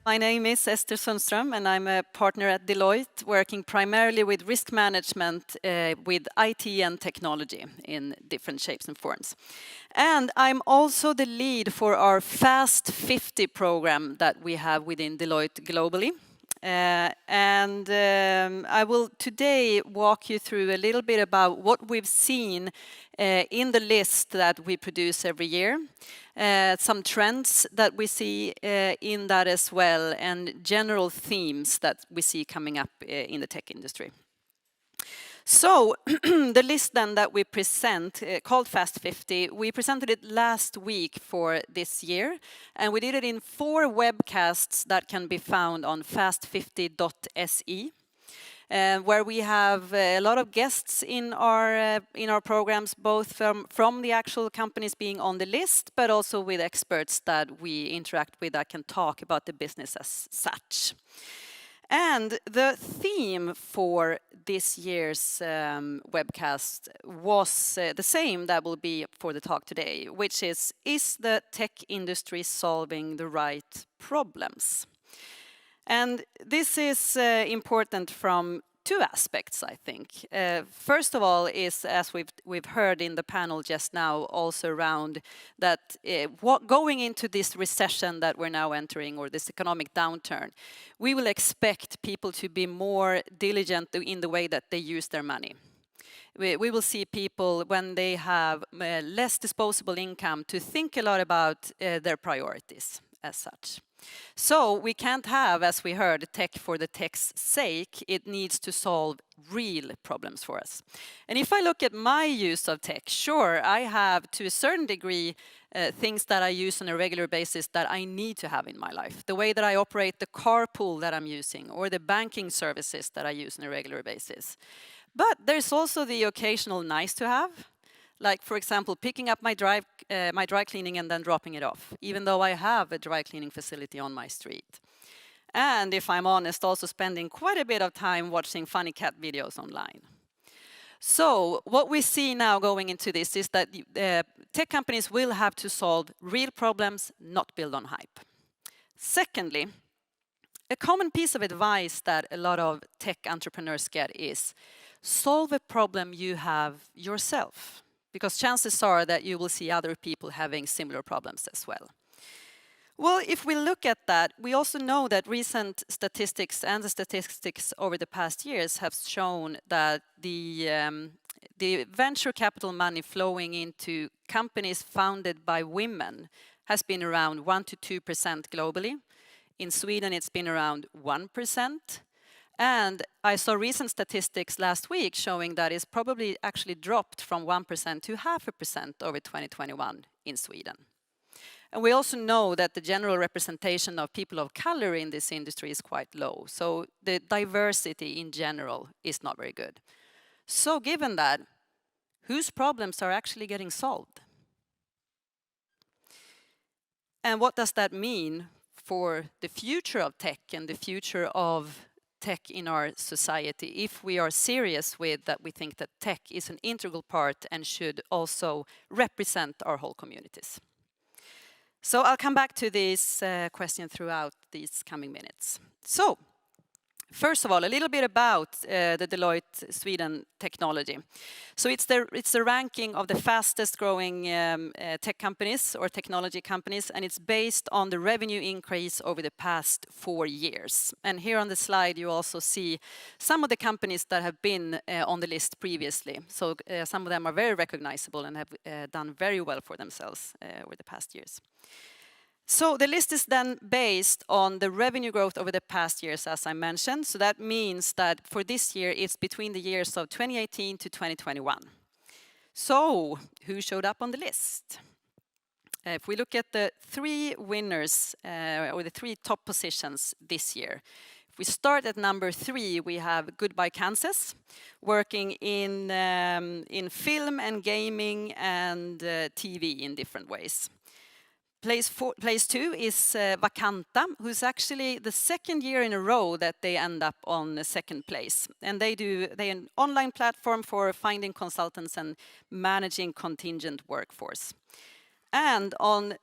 My name is Ester Sundström, and I'm a partner at Deloitte, working primarily with risk management with IT and technology in different shapes and forms. And I'm also the lead for our Fast 50 program that we have within Deloitte globally. I will today walk you through a little bit about what we've seen in the list that we produce every year, some trends that we see in that as well, and general themes that we see coming up in the tech industry. So the list then that we present, called Fast 50, we presented it last week for this year, and we did it in 4 webcasts that can be found on fast50.se. Where we have a lot of guests in our programs, both from the actual companies being on the list, but also with experts that we interact with that can talk about the business as such. And the theme for this year's webcast was the same that will be for the talk today, which is the tech industry solving the right problems? And this is important from 2 aspects, I think. First of all is, as we've heard in the panel just now, also around that going into this recession that we're now entering, or this economic downturn, we will expect people to be more diligent in the way that they use their money. We will see people, when they have less disposable income, to think a lot about their priorities as such. So we can't have, as we heard, tech for the tech's sake. It needs to solve real problems for us. And if I look at my use of tech, sure, I have to a certain degree things that I use on a regular basis that I need to have in my life. The way that I operate the carpool that I'm using, or the banking services that I use on a regular basis. But there's also the occasional nice to have. Like, for example, picking up my dry cleaning and then dropping it off, even though I have a dry cleaning facility on my street. And if I'm honest, also spending quite a bit of time watching funny cat videos online. So what we see now going into this is that tech companies will have to solve real problems, not build on hype. Secondly, a common piece of advice that a lot of tech entrepreneurs get is solve a problem you have yourself, because chances are that you will see other people having similar problems as well. Well, if we look at that, we also know that recent statistics and the statistics over the past years have shown that the venture capital money flowing into companies founded by women has been around 1 to 2% globally. In Sweden, it's been around 1%. And I saw recent statistics last week showing that it's probably actually dropped from 1% to 0.5% over 2021 in Sweden. And we also know that the general representation of people of color in this industry is quite low. So the diversity in general is not very good. So given that, whose problems are actually getting solved? And what does that mean for the future of tech and the future of tech in our society, if we are serious with that we think that tech is an integral part and should also represent our whole communities? So I'll come back to this question throughout these coming minutes. So, first of all, a little bit about the Deloitte Sweden technology. So it's the ranking of the fastest growing tech companies or technology companies, and it's based on the revenue increase over the past 4 years. And here on the slide you also see some of the companies that have been on the list previously. So some of them are very recognizable and have done very well for themselves over the past years. So the list is then based on the revenue growth over the past years, as I mentioned. So that means that for this year, it's between the years of 2018 to 2021. So who showed up on the list? If we look at the 3 winners, or the 3 top positions this year, if we start at number 3, we have Goodbye Kansas, working in film and gaming and TV in different ways. Place 2 is Vakanta, who's actually the 2nd year in a row that they end up on the 2nd place. And they're an online platform for finding consultants and managing contingent workforce. And on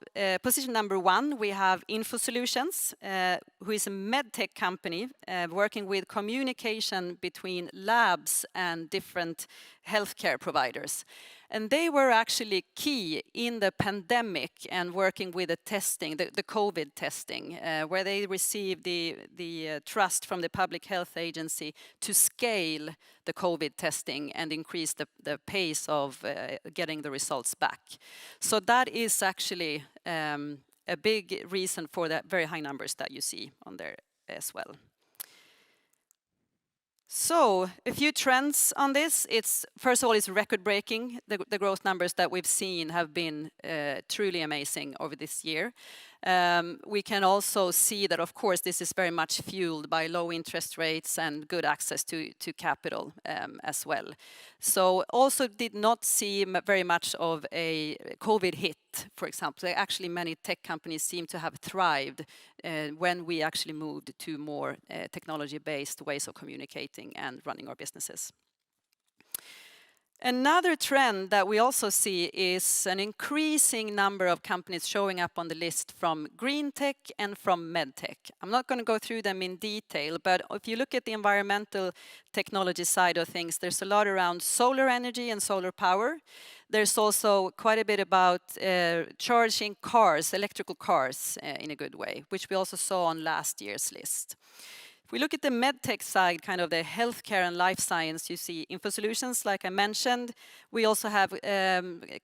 position number 1, we have Info Solutions, who is a medtech company working with communication between labs and different healthcare providers. And they were actually key in the pandemic and working with the testing, the COVID testing, where they received the trust from the Public Health Agency to scale the COVID testing and increase the pace of getting the results back. So that is actually a big reason for the very high numbers that you see on there as well. So a few trends on this. It's first of all, it's record-breaking. The growth numbers that we've seen have been truly amazing over this year. We can also see that, of course, this is very much fueled by low interest rates and good access to capital as well. So also did not see very much of a COVID hit, for example. Actually, many tech companies seem to have thrived when we actually moved to more technology-based ways of communicating and running our businesses. Another trend that we also see is an increasing number of companies showing up on the list from green tech and from medtech. I'm not going to go through them in detail, but if you look at the environmental technology side of things, there's a lot around solar energy and solar power. There's also quite a bit about charging cars, electrical cars in a good way, which we also saw on last year's list. If we look at the medtech side, kind of the healthcare and life science, you see Info Solutions, like I mentioned. We also have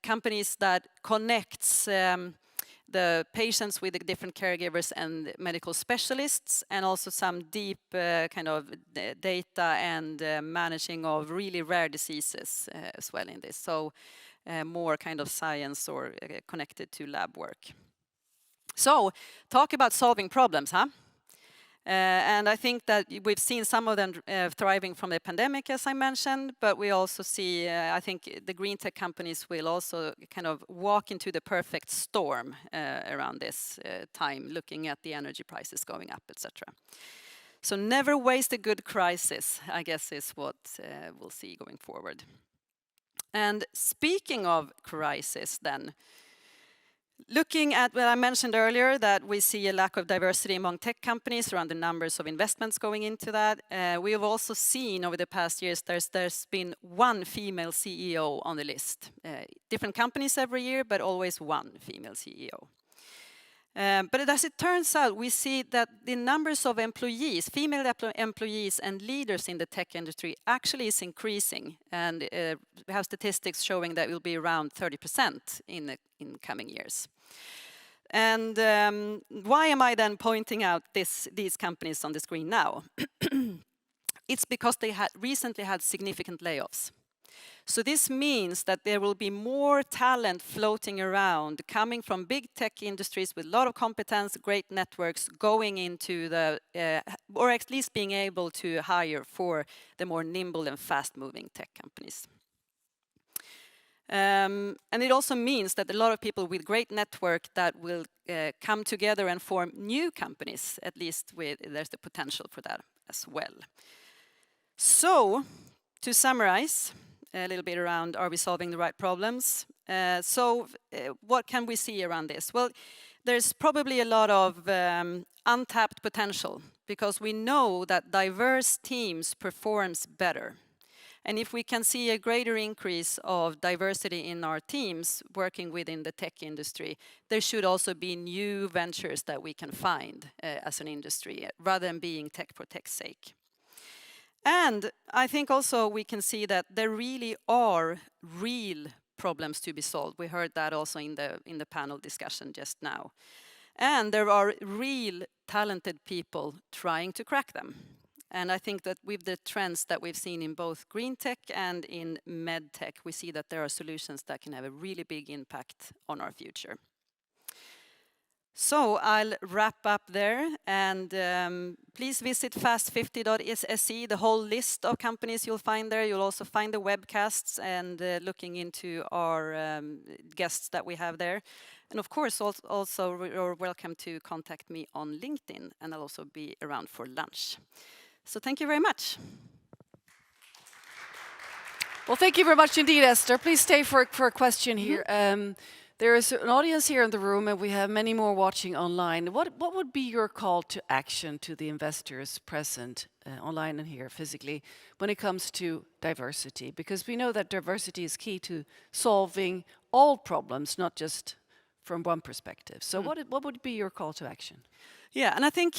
companies that connects the patients with the different caregivers and medical specialists, and also some deep kind of data and managing of really rare diseases as well in this. So more kind of science or connected to lab work. So talk about solving problems, huh? And I think that we've seen some of them thriving from the pandemic, as I mentioned, but we also see, I think the green tech companies will also kind of walk into the perfect storm around this time, looking at the energy prices going up, etc. So never waste a good crisis, I guess, is what we'll see going forward. And speaking of crisis then, looking at what I mentioned earlier, that we see a lack of diversity among tech companies around the numbers of investments going into that. We have also seen over the past years there's been one female CEO on the list. Different companies every year, but always one female CEO. But as it turns out, we see that the numbers of employees, female employees and leaders in the tech industry actually is increasing. And we have statistics showing that it will be around 30% in coming years. And why am I then pointing out these companies on the screen now? It's because they recently had significant layoffs. So this means that there will be more talent floating around, coming from big tech industries with a lot of competence, great networks, going into the, or at least being able to hire for the more nimble and fast-moving tech companies. And it also means that a lot of people with great network that will come together and form new companies, at least there's the potential for that as well. So, to summarize, a little bit around, are we solving the right problems? What can we see around this? Well, there's probably a lot of untapped potential, because we know that diverse teams performs better. And if we can see a greater increase of diversity in our teams working within the tech industry, there should also be new ventures that we can find as an industry, rather than being tech for tech's sake. And I think also we can see that there really are real problems to be solved. We heard that also in the panel discussion just now. And there are real talented people trying to crack them. And I think that with the trends that we've seen in both green tech and in med tech, we see that there are solutions that can have a really big impact on our future. So I'll wrap up there, and please visit fast50.se, the whole list of companies you'll find there. You'll also find the webcasts and looking into our guests that we have there. And of course, also you're welcome to contact me on LinkedIn, and I'll also be around for lunch. So thank you very much. Well, thank you very much indeed, Esther. Please stay for a question here. There is an audience here in the room, and we have many more watching online. What would be your call to action to the investors present online and here physically when it comes to diversity? Because we know that diversity is key to solving all problems, not just from one perspective. So what would be your call to action? Yeah, and I think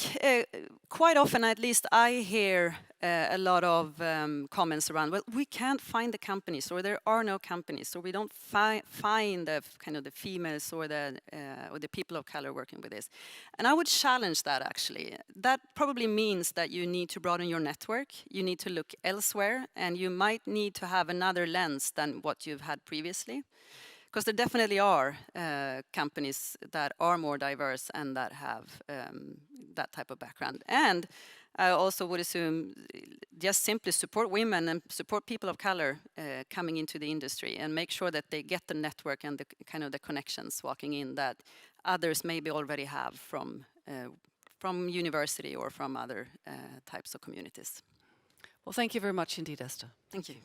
quite often, at least I hear a lot of comments around, well, we can't find the companies, or there are no companies, or we don't find the kind of the females or the people of color working with this. And I would challenge that, actually. That probably means that you need to broaden your network, you need to look elsewhere, and you might need to have another lens than what you've had previously. Because there definitely are companies that are more diverse and that have that type of background. And I also would assume just simply support women and support people of color coming into the industry, and make sure that they get the network and the kind of the connections walking in that others maybe already have from university or from other types of communities. Well, thank you very much indeed, Ester. Thank you.